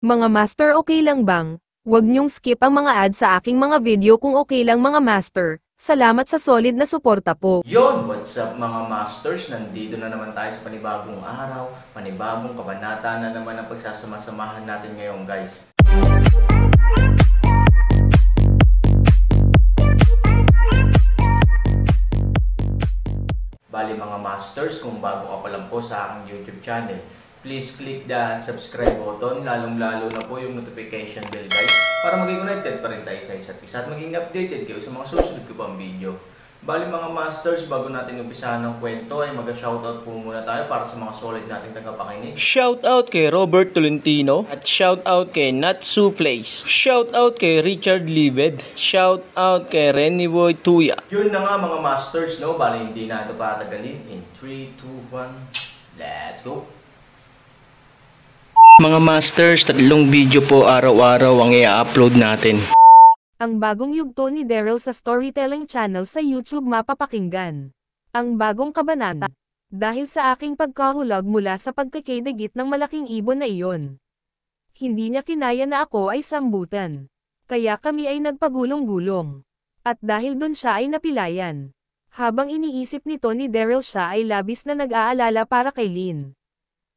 Mga master, okay lang bang? Huwag niyong skip ang mga ads sa aking mga video kung okay lang mga master. Salamat sa solid na suporta po. Yon, what's up mga masters? Nandito na naman tayo sa panibagong araw, panibagong kabanata na naman ang pagsasama-samahan natin ngayon, guys. Bali mga masters, kung bago ka pa lang po sa aking YouTube channel, please click the subscribe button, lalong-lalo na po yung notification bell, guys, para maging connected pa rin tayo sa isa't isa at maging updated kayo sa mga susunod ko pang video. Bali mga masters, bago natin umpisahan ng kwento ay mag-shoutout po muna tayo para sa mga solid nating tagapakinig. Shoutout kay Robert Tolentino at shoutout kay Natsu Place. Shoutout kay Richard Libed. Shoutout kay Renny Boy Tuya. Yun na nga mga masters, no? Bali hindi na ito patagalin. In 3, 2, 1, let's go! Mga masters, 3 video po araw-araw ang i-upload natin. Ang bagong yugto ni Daryl sa Storytelling Channel sa YouTube mapapakinggan. Ang bagong kabanata. Dahil sa aking pagkahulog mula sa pagkakidagit ng malaking ibon na iyon. Hindi niya kinaya na ako ay sambutan. Kaya kami ay nagpagulong-gulong. At dahil dun siya ay napilayan. Habang iniisip nito ni Daryl, siya ay labis na nag-aalala para kay Lynn.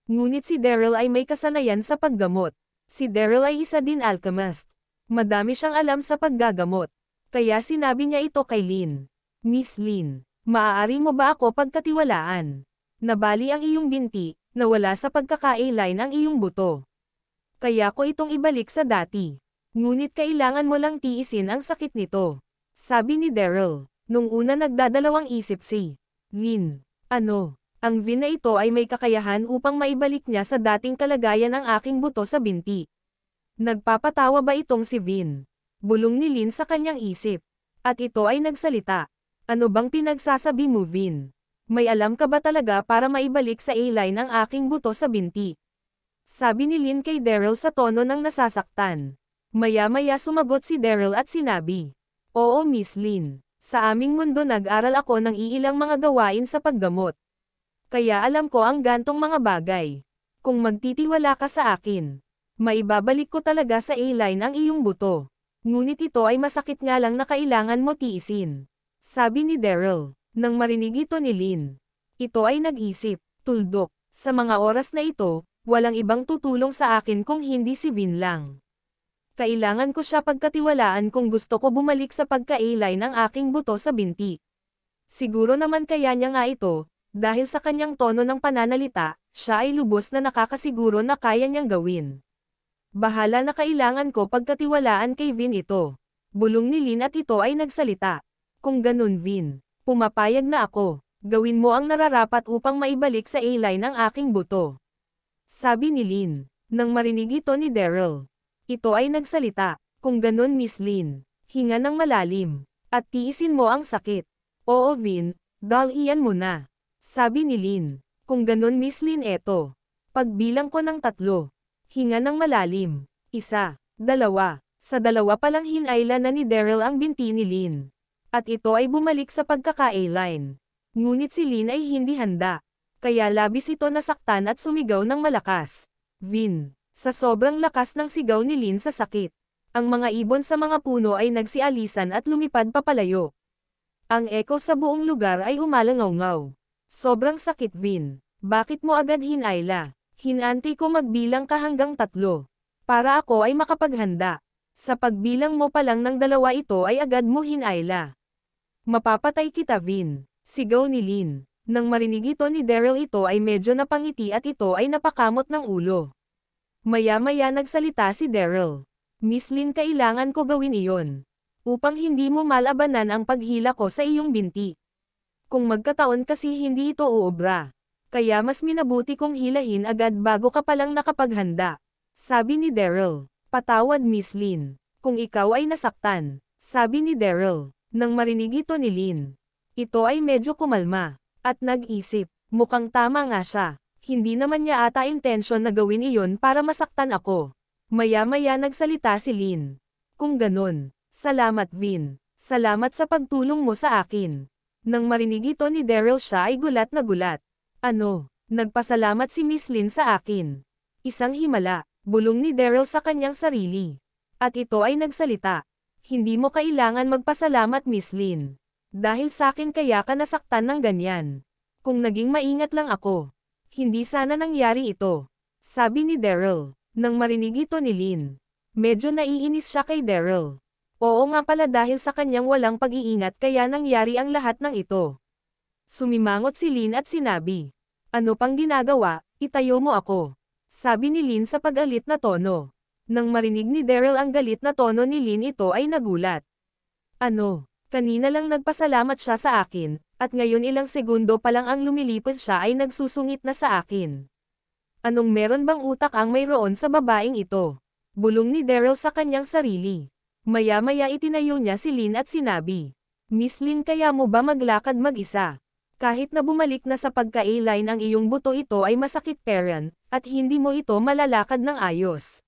Ngunit si Daryl ay may kasanayan sa paggamot. Si Daryl ay isa din alchemist. Madami siyang alam sa paggagamot. Kaya sinabi niya ito kay Lynn. Miss Lynn, maaari mo ba ako pagkatiwalaan? Nabali ang iyong binti, nawala sa pagkakailain ang iyong buto. Kaya ko itong ibalik sa dati. Ngunit kailangan mo lang tiisin ang sakit nito. Sabi ni Daryl. Nung una nagdadalawang isip si Lynn. Ano? Ang Vin na ito ay may kakayahan upang maibalik niya sa dating kalagayan ang aking buto sa binti. Nagpapatawa ba itong si Vin? Bulong ni Lynn sa kanyang isip. At ito ay nagsalita. Ano bang pinagsasabi mo, Vin? May alam ka ba talaga para maibalik sa A-line ang aking buto sa binti? Sabi ni Lynn kay Daryl sa tono ng nasasaktan. Maya-maya sumagot si Daryl at sinabi. Oo, Miss Lynn. Sa aming mundo nag-aral ako ng iilang mga gawain sa paggamot. Kaya alam ko ang gantong mga bagay. Kung magtitiwala ka sa akin, maibabalik ko talaga sa A-line ang iyong buto. Ngunit ito ay masakit nga lang na kailangan mo tiisin. Sabi ni Daryl. Nang marinig ito ni Lynn, ito ay nag-isip, tuldok. Sa mga oras na ito, walang ibang tutulong sa akin kung hindi si Vin lang. Kailangan ko siya pagkatiwalaan kung gusto ko bumalik sa pagka-A-line ang aking buto sa binti. Siguro naman kaya niya nga ito. Dahil sa kanyang tono ng pananalita, siya ay lubos na nakakasiguro na kaya niyang gawin. Bahala na, kailangan ko pagkatiwalaan kay Vin ito. Bulong ni Lynn at ito ay nagsalita. Kung ganun, Vin, pumapayag na ako. Gawin mo ang nararapat upang maibalik sa A-line ang aking buto. Sabi ni Lynn. Nang marinig ito ni Daryl, ito ay nagsalita. Kung ganun, Miss Lynn, hinga ng malalim. At tiisin mo ang sakit. Oo, Vin, iyan mo na. Sabi ni Lynn. Kung ganun, Miss Lynn, eto. Pagbilang ko ng 3. Hinga ng malalim. 1, 2. Sa 2 pa lang hinayla na ni Daryl ang binti ni Lynn. At ito ay bumalik sa pagkaka-A-line. Ngunit si Lynn ay hindi handa. Kaya labis ito nasaktan at sumigaw ng malakas. Vin. Sa sobrang lakas ng sigaw ni Lynn sa sakit, ang mga ibon sa mga puno ay nagsialisan at lumipad papalayo. Ang echo sa buong lugar ay umalangaw-ngaw. Sobrang sakit, Vin. Bakit mo agad hinayla? Hinanti ko magbilang ka hanggang 3. Para ako ay makapaghanda. Sa pagbilang mo pa lang ng 2 ito ay agad mo hinayla. Mapapatay kita, Vin. Sigaw ni Lynn. Nang marinig ito ni Daryl, ito ay medyo napangiti at ito ay napakamot ng ulo. Maya-maya nagsalita si Daryl. Miss Lynn, kailangan ko gawin iyon. Upang hindi mo malabanan ang paghila ko sa iyong binti. Kung magkataon kasi hindi ito uobra. Kaya mas minabuti kong hilahin agad bago ka palang nakapaghanda. Sabi ni Daryl. Patawad, Miss Lynn. Kung ikaw ay nasaktan. Sabi ni Daryl. Nang marinig ito ni Lynn, ito ay medyo kumalma. At nag-isip. Mukhang tama nga siya. Hindi naman niya ata intensyon na gawin iyon para masaktan ako. Maya-maya nagsalita si Lynn. Kung ganun. Salamat, Vin. Salamat sa pagtulong mo sa akin. Nang marinig ito ni Daryl, siya ay gulat na gulat. Ano? Nagpasalamat si Miss Lynn sa akin. Isang himala. Bulong ni Daryl sa kanyang sarili. At ito ay nagsalita. Hindi mo kailangan magpasalamat, Miss Lin. Dahil sa akin kaya ka nasaktan ng ganyan. Kung naging maingat lang ako, hindi sana nangyari ito. Sabi ni Daryl. Nang marinig ito ni Lin, medyo naiinis siya kay Daryl. Oo nga pala, dahil sa kanyang walang pag-iingat kaya nangyari ang lahat ng ito. Sumimangot si Lin at sinabi, "Ano pang ginagawa? Itayo mo ako." Sabi ni Lin sa pag-alit na tono. Nang marinig ni Daryl ang galit na tono ni Lin, ito ay nagulat. Ano? Kanina lang nagpasalamat siya sa akin, at ngayon ilang segundo pa lang ang lumilipos siya ay nagsusungit na sa akin. Anong meron bang utak ang mayroon sa babaeng ito? Bulong ni Daryl sa kanyang sarili. Maya-maya itinayo niya si Lin at sinabi, "Miss Lin, kaya mo ba maglakad mag-isa? Kahit na bumalik na sa pagka-A-line ang iyong buto, ito ay masakit parent, at hindi mo ito malalakad ng ayos."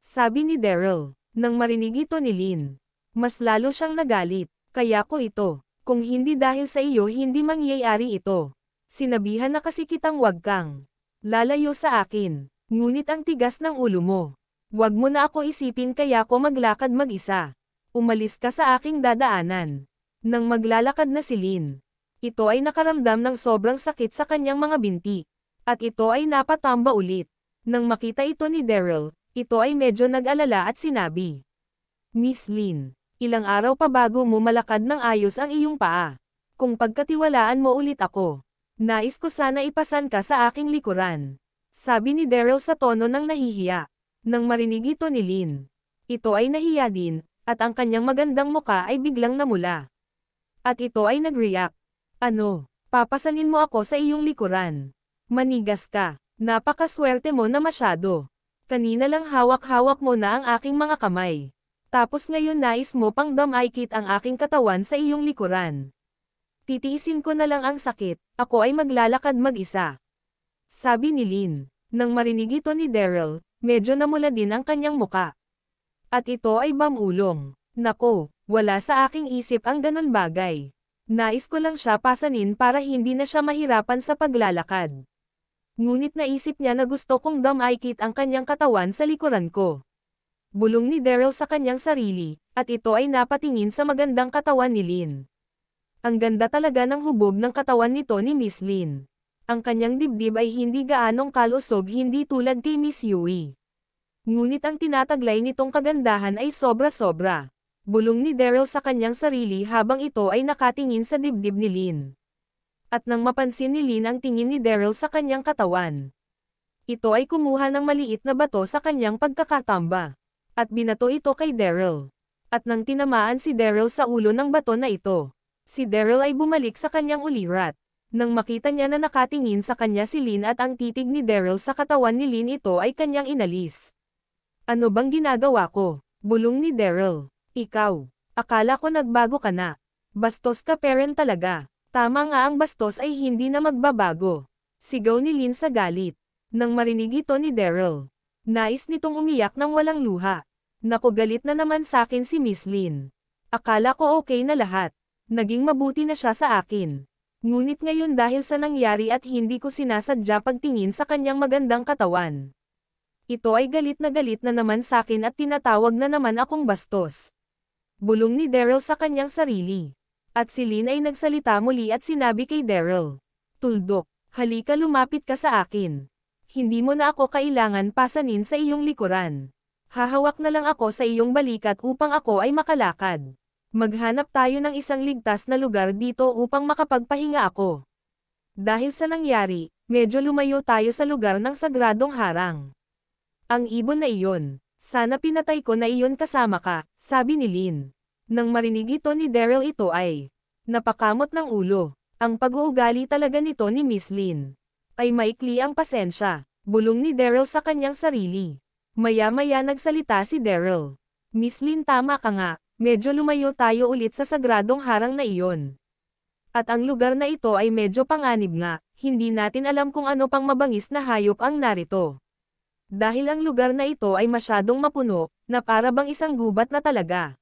Sabi ni Daryl. Nang marinig ito ni Lin, mas lalo siyang nagalit. "Kaya ko ito. Kung hindi dahil sa iyo hindi mangyayari ito. Sinabihan na kasi kitang wag kang lalayo sa akin. Ngunit ang tigas ng ulo mo. Wag mo na ako isipin kaya ko maglakad mag-isa. Umalis ka sa aking dadaanan." Nang maglalakad na si Lin, ito ay nakaramdam ng sobrang sakit sa kanyang mga binti. At ito ay napatamba ulit. Nang makita ito ni Daryl, ito ay medyo nag-alala at sinabi, "Miss Lin, ilang araw pa bago mo malakad ng ayos ang iyong paa. Kung pagkatiwalaan mo ulit ako, nais ko sana ipasan ka sa aking likuran." Sabi ni Daryl sa tono ng nahihiya. Nang marinig ito ni Lin, ito ay nahiya din, at ang kanyang magandang muka ay biglang namula. At ito ay nag-react. "Ano? Papasanin mo ako sa iyong likuran? Manigas ka. Napakaswerte mo na masyado. Kanina lang hawak-hawak mo na ang aking mga kamay. Tapos ngayon nais mo pang damaykit ang aking katawan sa iyong likuran. Titiisin ko na lang ang sakit, ako ay maglalakad mag-isa." Sabi ni Lin. Nang marinig ito ni Daryl, medyo namula din ang kanyang muka. At ito ay bamulong. "Nako, wala sa aking isip ang ganon bagay. Nais ko lang siya pasanin para hindi na siya mahirapan sa paglalakad. Ngunit naisip niya na gusto kong damaykit ang kanyang katawan sa likuran ko." Bulong ni Daryl sa kanyang sarili, at ito ay napatingin sa magandang katawan ni Lin. Ang ganda talaga ng hubog ng katawan nito ni Miss Lin. Ang kanyang dibdib ay hindi gaanong kalusog, hindi tulad kay Miss Yui. Ngunit ang tinataglay nitong kagandahan ay sobra-sobra. Bulong ni Daryl sa kanyang sarili habang ito ay nakatingin sa dibdib ni Lin. At nang mapansin ni Lin ang tingin ni Daryl sa kanyang katawan, ito ay kumuha ng maliit na bato sa kanyang pagkakatamba. At binato ito kay Daryl. At nang tinamaan si Daryl sa ulo ng bato na ito, si Daryl ay bumalik sa kanyang ulirat. Nang makita niya na nakatingin sa kanya si Lin at ang titig ni Daryl sa katawan ni Lin, ito ay kanyang inalis. "Ano bang ginagawa ko?" Bulong ni Daryl. "Ikaw, akala ko nagbago ka na. Bastos ka parent talaga." "Tama nga, ang bastos ay hindi na magbabago." Sigaw ni Lin sa galit. Nang marinig ito ni Daryl, nais nitong umiyak ng walang luha. "Naku, galit na naman sakin si Miss Lin. Akala ko okay na lahat. Naging mabuti na siya sa akin. Ngunit ngayon dahil sa nangyari at hindi ko sinasadya pagtingin sa kanyang magandang katawan, ito ay galit na naman sakin at tinatawag na naman akong bastos." Bulong ni Daryl sa kanyang sarili. At si Lin ay nagsalita muli at sinabi kay Daryl, "Tuldok, halika, lumapit ka sa akin. Hindi mo na ako kailangan pasanin sa iyong likuran. Hahawak na lang ako sa iyong balikat upang ako ay makalakad. Maghanap tayo ng isang ligtas na lugar dito upang makapagpahinga ako. Dahil sa nangyari, medyo lumayo tayo sa lugar ng sagradong harang. Ang ibon na iyon, sana pinatay ko na iyon kasama ka," sabi ni Lin. Nang marinig ito ni Daryl, ito ay napakamot ng ulo. Ang pag-uugali talaga nito ni Miss Lin ay maikli ang pasensya. Bulong ni Daryl sa kanyang sarili. Maya-maya nagsalita si Daryl. "Miss Lin, tama ka nga. Medyo lumayo tayo ulit sa sagradong harang na iyon. At ang lugar na ito ay medyo panganib nga, hindi natin alam kung ano pang mabangis na hayop ang narito. Dahil ang lugar na ito ay masyadong mapuno, na para bang isang gubat na talaga."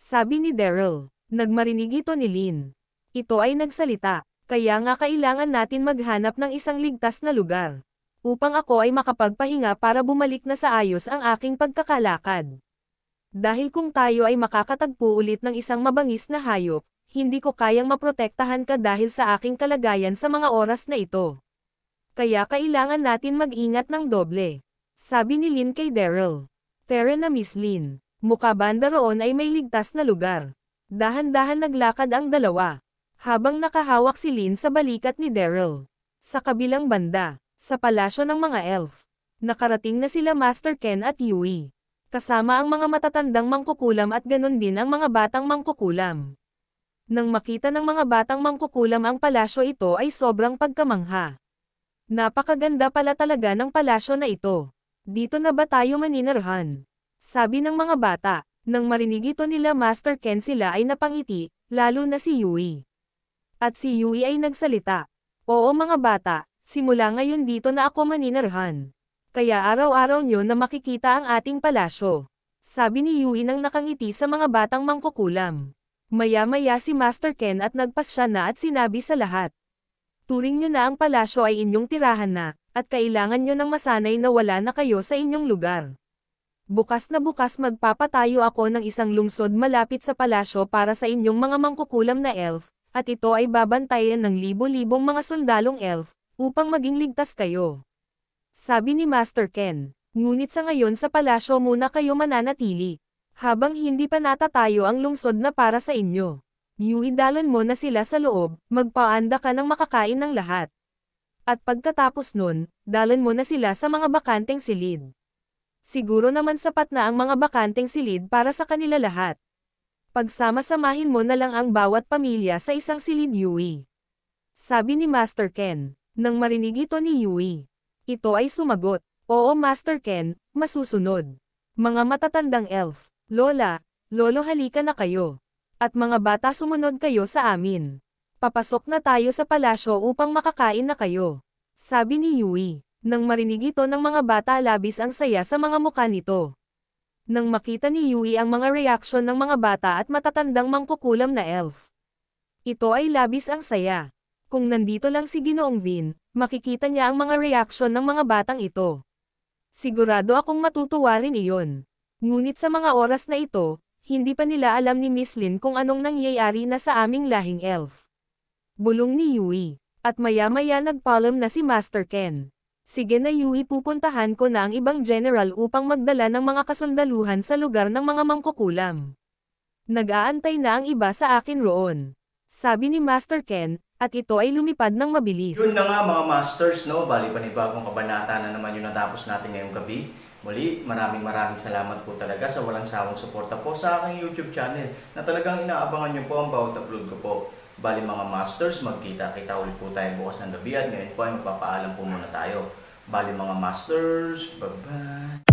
Sabi ni Daryl. Nagmarinig ito ni Lin. Ito ay nagsalita, "Kaya nga kailangan natin maghanap ng isang ligtas na lugar. upang ako ay makapagpahinga para bumalik na sa ayos ang aking pagkakalakad. Dahil kung tayo ay makakatagpo ulit ng isang mabangis na hayop, hindi ko kayang maprotektahan ka dahil sa aking kalagayan sa mga oras na ito. Kaya kailangan natin mag-ingat ng doble. Sabi ni Lynn kay Daryl. Tara na Miss Lynn. Mukha banda roon ay may ligtas na lugar. Dahan-dahan naglakad ang dalawa. Habang nakahawak si Lynn sa balikat ni Daryl. Sa kabilang banda, sa palasyo ng mga elf. Nakarating na sila Master Ken at Yui. Kasama ang mga matatandang mangkukulam at ganon din ang mga batang mangkukulam. Nang makita ng mga batang mangkukulam ang palasyo ito ay sobrang pagkamangha. Napakaganda pala talaga ng palasyo na ito. Dito na ba tayo maninirahan? Sabi ng mga bata. Nang marinig ito nila Master Ken sila ay napangiti, lalo na si Yui. At si Yui ay nagsalita. Oo mga bata, simula ngayon dito na ako maninirahan. Kaya araw-araw nyo na makikita ang ating palasyo. Sabi ni Yui nang nakangiti sa mga batang mangkukulam. Maya-maya si Master Ken at nagpasya na at sinabi sa lahat. Turing nyo na ang palasyo ay inyong tirahan na, at kailangan nyo ng masanay na wala na kayo sa inyong lugar. Bukas na bukas magpapatayo ako ng isang lungsod malapit sa palasyo para sa inyong mga mangkukulam na elf, at ito ay babantayan ng libo-libong mga sundalong elf, upang maging ligtas kayo. Sabi ni Master Ken, ngunit sa ngayon sa palasyo muna kayo mananatili. Habang hindi pa natatayo ang lungsod na para sa inyo. Yui dalan mo na sila sa loob, magpaanda ka ng makakain ng lahat. At pagkatapos nun, dalan mo na sila sa mga bakanteng silid. Siguro naman sapat na ang mga bakanteng silid para sa kanila lahat. Pagsama-samahin mo na lang ang bawat pamilya sa isang silid Yui. Sabi ni Master Ken, nang marinig ito ni Yui. Ito ay sumagot, oo Master Ken, masusunod. Mga matatandang elf, Lola, Lolo halika na kayo. At mga bata sumunod kayo sa amin. Papasok na tayo sa palasyo upang makakain na kayo. Sabi ni Yui. Nang marinig ito ng mga bata labis ang saya sa mga mukha nito. Nang makita ni Yui ang mga reaksyon ng mga bata at matatandang mangkukulam na elf. Ito ay labis ang saya. Kung nandito lang si Ginoong Vin, makikita niya ang mga reaksyon ng mga batang ito. Sigurado akong matutuwa rin iyon. Ngunit sa mga oras na ito, hindi pa nila alam ni Miss Lin kung anong nangyayari na sa aming lahing elf. Bulong ni Yui. At maya-maya nagpaalam na si Master Ken. Sige na Yui, pupuntahan ko na ang ibang general upang magdala ng mga kasundaluhan sa lugar ng mga mangkukulam. Nag-aantay na ang iba sa akin roon. Sabi ni Master Ken, at ito ay lumipad ng mabilis. Yun na nga mga masters, no? Bali panibagong kabanata na naman yung natapos natin ngayong gabi. Muli, maraming salamat po talaga sa walang sawang suporta po sa aking YouTube channel na talagang inaabangan nyo po ang bawat upload ko po. Bali mga masters, magkita-kita ulit po tayo bukas ng gabi at ngayon po ay magpapaalam po muna tayo. Bali mga masters, bye-bye!